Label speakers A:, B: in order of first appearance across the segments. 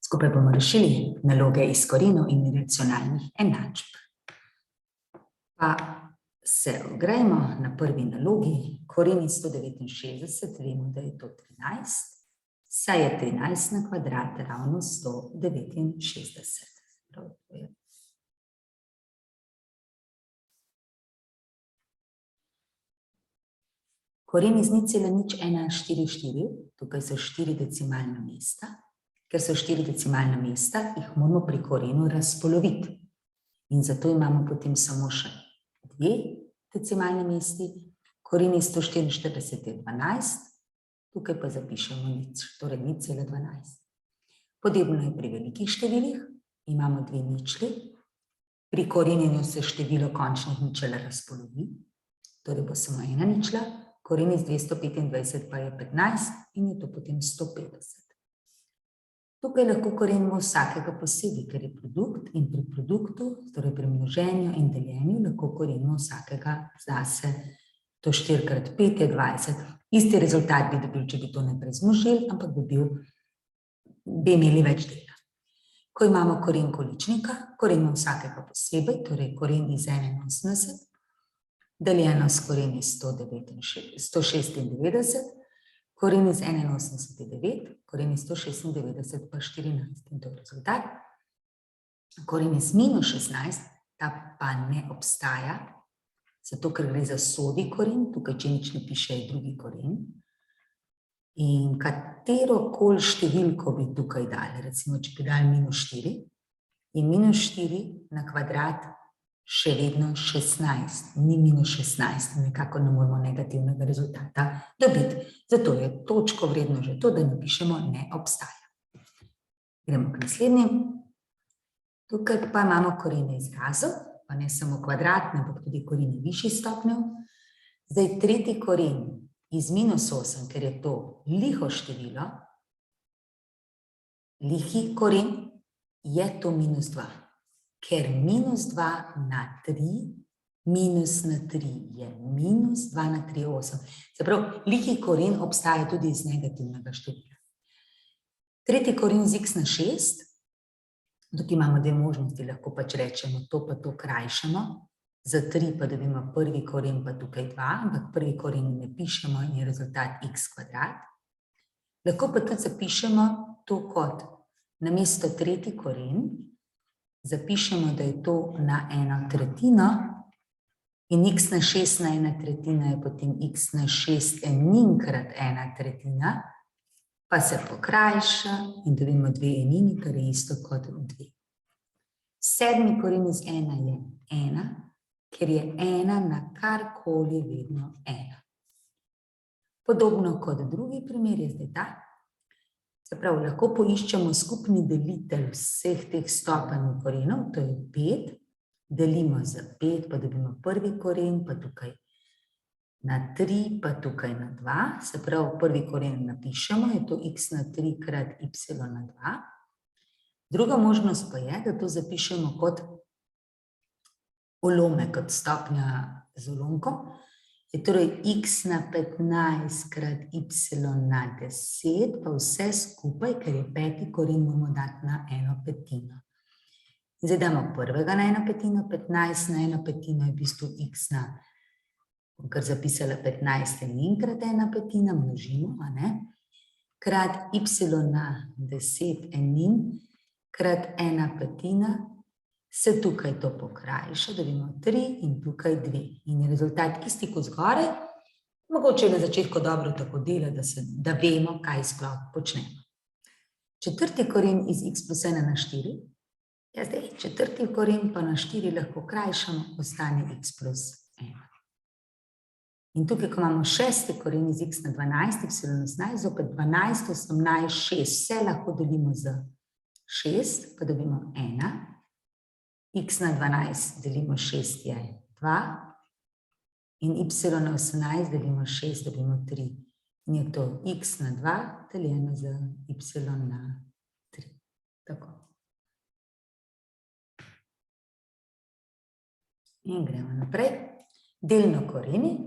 A: Skupaj bomo rešili naloge iz korenov in iracionalnih enačb. Pa se ogrejmo na prvi nalogi. Koren iz 169, vemo, da je to 13, saj je 13 na kvadrat ravno 169. Prav, to je. Koren iz 0,0144, tukaj so 4 decimalna mesta. Ker so 4 decimalna mesta, jih moramo pri korenu razpoloviti. In zato imamo potem samo še 2 decimalni mesti. Koren iz 144 je 12, tukaj pa zapišemo nič, torej 0,12. Podobno je pri velikih številih, imamo 2 ničli. Pri korenjenju se število končnih ničel razpolovi, torej bo samo ena ničla. Koren iz 225 pa je 15 in je to potem 150. Tukaj lahko korenimo vsakega posebej, ker je produkt in pri produktu, torej pri množenju in deljenju, lahko korenimo vsakega zase. To 4 krat 5 je 20. Isti rezultat bi dobil, če bi to najprej zmnožili, ampak bi imeli več dela. Ko imamo koren količnika, korenimo vsakega posebej, torej koren iz 81, deljeno s koren iz 196, koren iz 81 je 9, koren iz 196 pa 14. In to je rezultat. Koren iz minus 16, ta pa ne obstaja, zato ker gre za sodi koren, tukaj če nič ne piše, je drugi koren. In katerokoli številko bi tukaj dali, recimo, če bi dali minus 4, je minus 4 na kvadrat še vedno 16, ni minus 16, nekako ne moramo negativnega rezultata dobiti. Zato je točko vredno že to, da napišemo ne obstaja. Gremo k naslednjim. Tukaj pa imamo korene izrazov, pa ne samo kvadratne, ampak tudi korene višjih stopnjev. Zdaj tretji koren iz minus 8, ker je to liho število, lihi koren, je to minus 2. Ker minus 2 na 3, minus na 3 je minus 2 na 3 je 8. Se pravi, lihi koren obstaja tudi iz negativnega števila. Tretji koren z x na 6, tukaj imamo 2 možnosti, lahko pač rečemo to pa to krajšamo, za 3 pa dobimo prvi koren pa tukaj 2, ampak prvi koren ne pišemo in je rezultat x kvadrat. Lahko pa tudi zapišemo to kot namesto tretji koren, zapišemo, da je to na 1/3 in x na 6 na 1/3 je potem x na 6 enin krat 1/3, pa se pokrajša in dobimo 2 enini, kar je isto kot 2. Sedmi koren iz 1 je 1, ker je 1 na karkoli vedno 1. Podobno kot drugi primer je zdaj ta. Se pravi, lahko poiščemo skupni delitelj vseh teh stopenj korenov, to je 5, delimo za 5, pa dobimo prvi koren, pa tukaj na 3, pa tukaj na 2, se pravi, prvi koren napišemo, je to x na 3 krat y na 2. Druga možnost pa je, da to zapišemo kot ulomek, kot stopnja z ulomkom, je torej x na 15 krat y na 10, pa vse skupaj, ker je peti koren, moramo dati na 1/5. Zdaj damo prvega na 1/5, 15 na 1/5 je v bistvu x na, bom kar zapisala 15 enin krat 1/5, množimo, krat y na 10 enin krat 1/5, se tukaj to pokrajša, dobimo 3 in tukaj 2. In je rezultat isti kot zgoraj, mogoče je na začetku dobro tako delati, da vemo, kaj sploh počnemo. Četrti koren iz x plus 1 na 4, ja zdaj četrti koren pa na 4 lahko krajšamo, ostane x plus 1. In tukaj, ko imamo šesti koren iz x na 12, y na 18, zopet 12, 18, 6, vse lahko delimo z 6, pa dobimo 1. X na 12 delimo 6 je 2 in y na 18 delimo 6, dobimo 3. In je to x na 2 deljeno z y na 3. Tako. In gremo naprej. Delno koreni.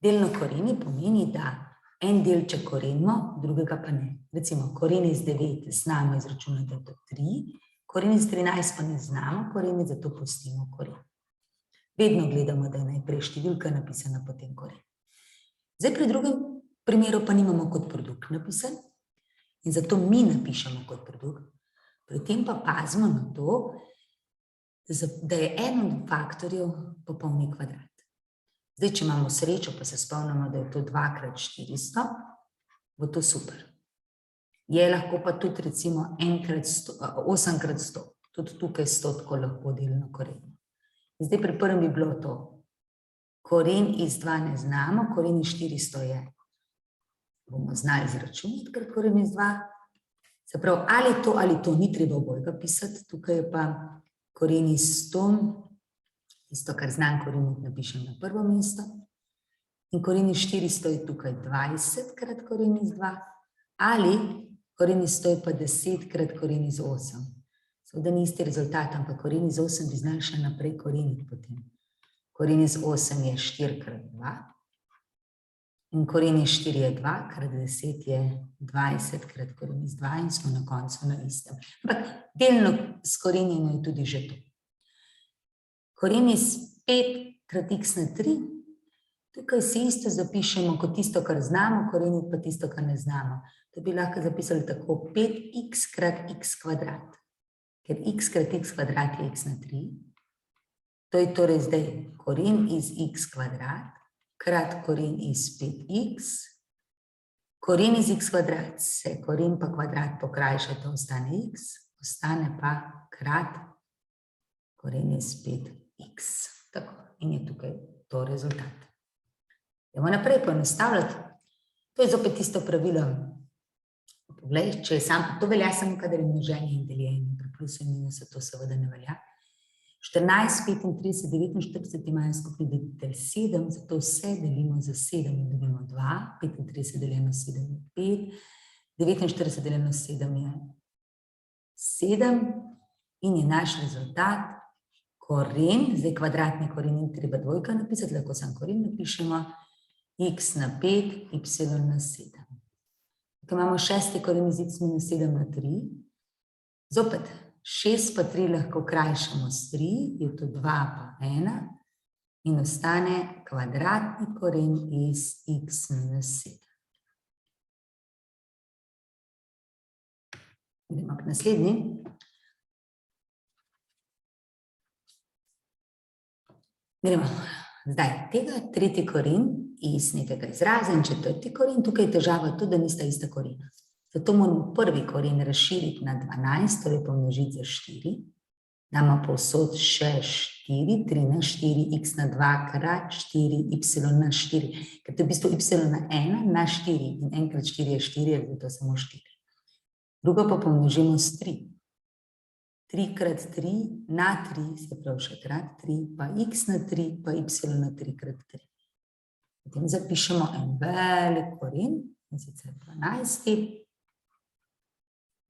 A: Delno koreni pomeni, da en delček korenimo, drugega pa ne. Recimo, koren iz 9 znamo izračunati, da je to 3, koren iz 13 pa ne znamo koreniti, zato pustimo koren. Vedno gledamo, da je najprej številka napisana, potem koren. Zdaj pri drugem primeru pa nimamo kot produkt napisan in zato mi napišemo kot produkt. Pri tem pa pazimo na to, da je en od faktorjev popolni kvadrat. Zdaj, če imamo srečo, pa se spomnimo, da je to 2 krat 400, bo to super. Je lahko pa tudi recimo 8 krat 100, tudi tukaj 100 tako lahko delno korenimo. Zdaj pri prvem bi bilo to, koren iz 2 ne znamo, koren iz 400 je. Bomo znali izračunati krat koren iz 2. Se pravi, ali to ni treba obojga pisati, tukaj je pa koren iz 100, tisto, kar znam koreniti, napišem na prvo mesto. In koren iz 400 je tukaj 20 krat koren iz 2, ali koren iz 100 je pa 10 krat koren iz 8. Seveda ni isti rezultat, ampak koren iz 8 bi znali še naprej koreniti potem. Koren iz 8 je 4 krat 2 in koren iz 4 je 2 krat 10 je 20 krat koren iz 2 in smo na koncu na istem. Ampak delno skorenjeno je tudi že to. Koren iz 5 krat x na 3, tukaj si isto zapišemo kot tisto, kar znamo, koreniti pa tisto, kar ne znamo. To bi lahko zapisali tako 5x krat x kvadrat, ker x krat x kvadrat je x na 3. To je torej zdaj koren iz x kvadrat krat koren iz 5x. Koren iz x kvadrat se koren pa kvadrat pokrajša, to ostane x, ostane pa krat koren iz 5x. Tako, in je tukaj to rezultat. Idemo naprej poenostavljati. To je zopet tisto pravilo. Poglej, če je to velja samo, kadar je množenje in deljenje, pri plusu in minusu to seveda ne velja. 14, 35, 49 imajo skupni delitelj 7, zato vse delimo za 7 in dobimo 2, 35 deljeno 7 je 5, 49 deljeno 7 je 7 in je naš rezultat koren, zdaj kvadratni koren in treba dvojka napisati, lahko sam koren napišemo, x na 5, y na 7. Tukaj imamo šesti koren iz x minus 7 na 3. Zopet, 6 pa 3 lahko krajšamo s 3, je to 2 pa 1 in ostane kvadratni koren iz x minus 7. Idemo k naslednji. Gremo. Zdaj, tega tretji koren iz nekega izraza in četrti koren, tukaj je težava to, da nista ista korena. Zato moramo prvi koren razširiti na 12, torej pomnožiti za 4. Damo povsod še 4, 3 na 4, x na 2 krat 4, y na 4. Ker to je v bistvu y na 1 na 4 in 1 krat 4 je 4, zato samo 4. Drugo pa pomnožimo s 3. 3 krat 3 na 3, se pravi še krat 3, pa x na 3, pa y na 3 krat 3. Potem zapišemo en velik koren, in sicer 12,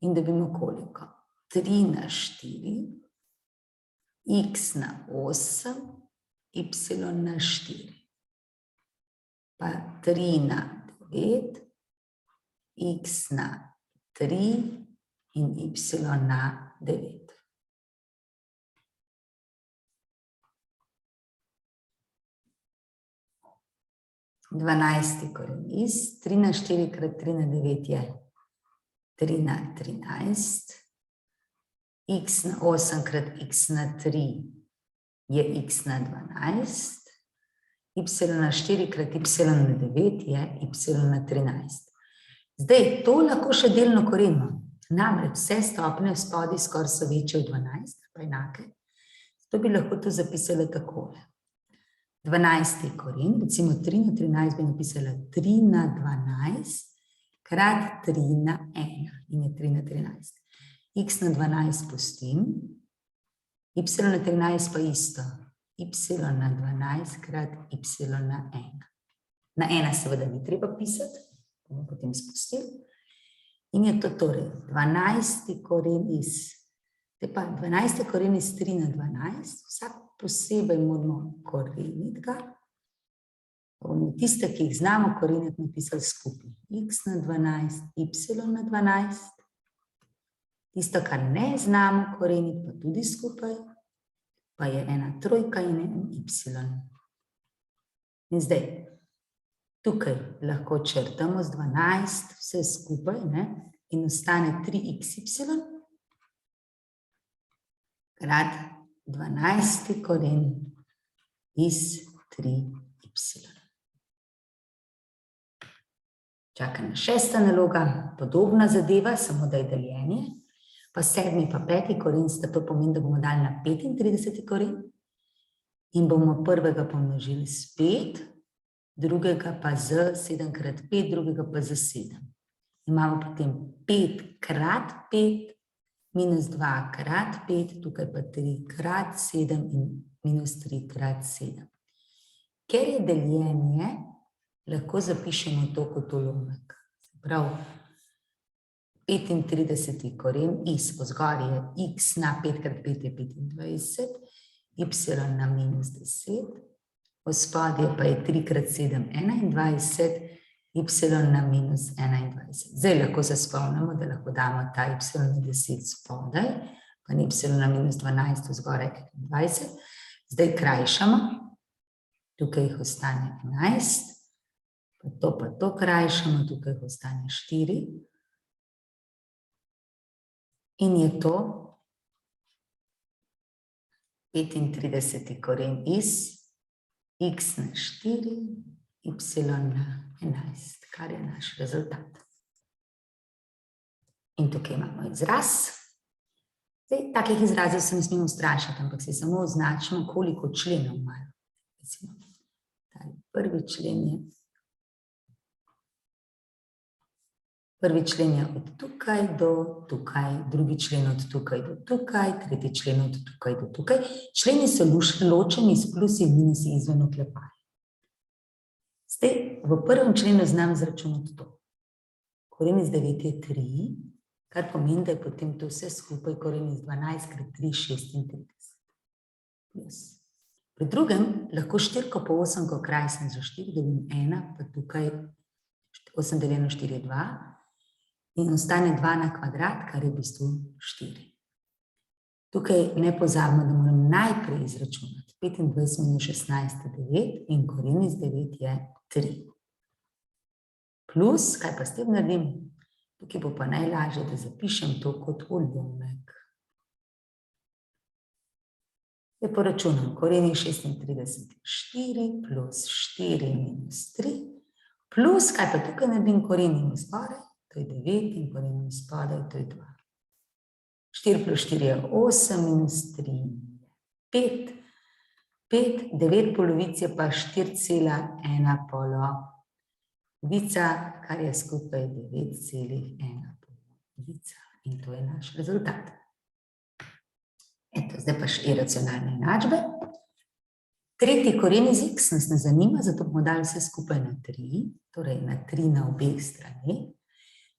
A: in dobimo koliko? 3 na 4, x na 8, y na 4, pa 3 na 9, x na 3 in y na 9. Dvanajsti koren iz 3 na 4 krat 3 na 9 je 3 na 13, x na 8 krat x na 3 je x na 12, y na 4 krat y na 9 je y na 13. Zdaj, to lahko še delno korenimo. Namreč vse stopnje spodaj skoraj so večje od 12, pa enake. To bi lahko to zapisala takole. 12. koren, recimo 3 na 13 bi napisala 3 na 12 krat 3 na 1 in je 3 na 13. X na 12 pustim, y na 13 pa isto, y na 12 krat y na 1. Na 1 seveda ni treba pisati, bomo potem spustili. In je to torej 12. koren iz, te pa 12. koren iz 3 na 12, vsak posebej moramo koreniti ga Bomo tiste, ki jih znamo koreniti, napisali skupaj. X na 12, y na 12. Tisto, kar ne znamo koreniti, pa tudi skupaj, pa je ena trojka in en y. In zdaj, tukaj lahko črtamo z 12 vse skupaj, ne? In ostane 3xy krat 12. koren iz 3y. Čaka nas 6. naloga, podobna zadeva, samo da je deljenje. Pa 7. pa 5. koren sta, to pomeni, da bomo dali na 35. koren in bomo prvega pomnožili s 5, drugega pa z 7 krat 5, drugega pa z 7. Imamo potem 5 krat 5 minus 2 krat 5, tukaj pa 3 krat 7 in minus 3 krat 7. Ker je deljenje, lahko zapišemo to kot ulomek. Prav, 35. koren iz vzgor je x na 5 krat 5 je 25, y na minus 10, vzpodje pa je 3 krat 7 21, y na minus 21. Zdaj lahko se spomnimo, da lahko damo ta y na 10 spodaj, pa y na minus 12 vzgoraj 21. Zdaj krajšamo, tukaj jih ostane 11, pa to krajšamo, tukaj jih ostane 4. In je to 35. koren iz x na 4, y na 11, kar je naš rezultat. In tukaj imamo izraz. Zdaj, takih izrazov se ne smemo strašiti, ampak se samo označimo, koliko členov imajo. Recimo, prvi člen je od tukaj do tukaj, drugi člen od tukaj do tukaj, tretji člen od tukaj do tukaj. Členi so ločeni s plusi in minusi izven oklepaja. Zdaj, v prvem členu znam izračunati to. Koren iz 9 je 3, kar pomeni, da je potem to vse skupaj koren iz 12 krat 3, 36. Yes. Pri drugem lahko 4 po 8, ko krajsam za 4, dobim 1, pa tukaj 8 deljeno 4 je 2, in ostane 2 na kvadrat, kar je v bistvu 4. Tukaj ne pozabimo, da moram najprej izračunati. 25 minus 16 je 9 in koren iz 9 je 3. Plus, kaj pa s tem naredim? Tukaj bo pa najlažje, da zapišem to kot ulomek. Zdaj poračunam, koren je 36 je 4, plus 4 minus 3, plus, kaj pa tukaj naredim, koren je zgoraj, to je 9 in koren je spodaj, to je 2. 4 plus 4 je 8, minus 3 je 5, 9 polovic je pa 4,1 polovica, kar je skupaj 9,1 polovica. In to je naš rezultat. Eto, zdaj pa še iracionalne enačbe. Tretji koren iz x nas ne zanima, zato bomo dali vse skupaj na 3, torej na 3 na obeh straneh.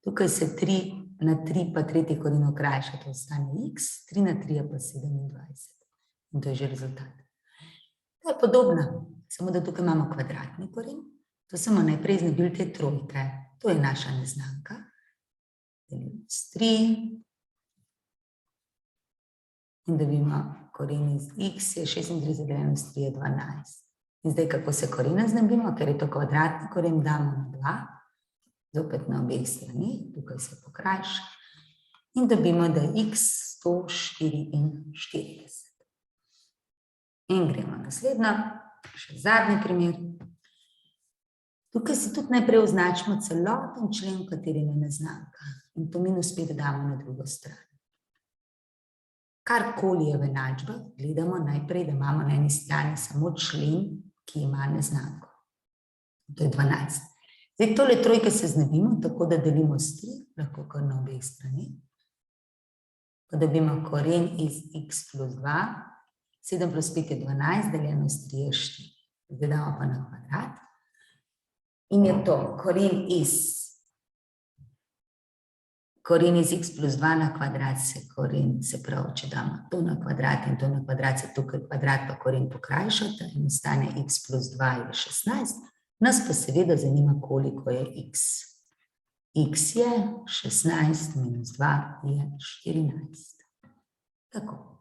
A: Tukaj se 3 na 3 pa tretji koren okrajša, to ostane x, 3 na 3 je pa 27. In to je že rezultat. To je podobno, samo da tukaj imamo kvadratni koren. To smo najprej znebili te trojke. To je naša neznanka. Delimo s 3. In dobimo koren iz x je 36 deljeno s 3 je 12. In zdaj, kako se korena znebimo, ker je to kvadratni koren, damo na 2. Zopet na obeh strani, tukaj se pokrajša. In dobimo, da je x 144. In gremo naslednjo, še zadnji primer. Tukaj si tudi najprej označimo celoten člen, v katerem je neznanka. In to minus 5 damo na drugo stran. Karkoli je v enačbah, gledamo najprej, da imamo na eni strani samo člen, ki ima neznanko. To je 12. Zdaj, tole trojke se znebimo, tako da delimo s 3, lahko kar na obeh strani. Pa dobimo koren iz x plus 2, 7 plus 5 je 12, deljeno s 3 je 4. Zdaj damo pa na kvadrat. In je to koren iz x plus 2 na kvadrat se pravi, če damo to na kvadrat in to na kvadrat, se tukaj kvadrat pa koren pokrajšata in ostane x plus 2 je 16, Nas pa seveda zanima, koliko je x. X je 16 minus 2 je 14. Tako.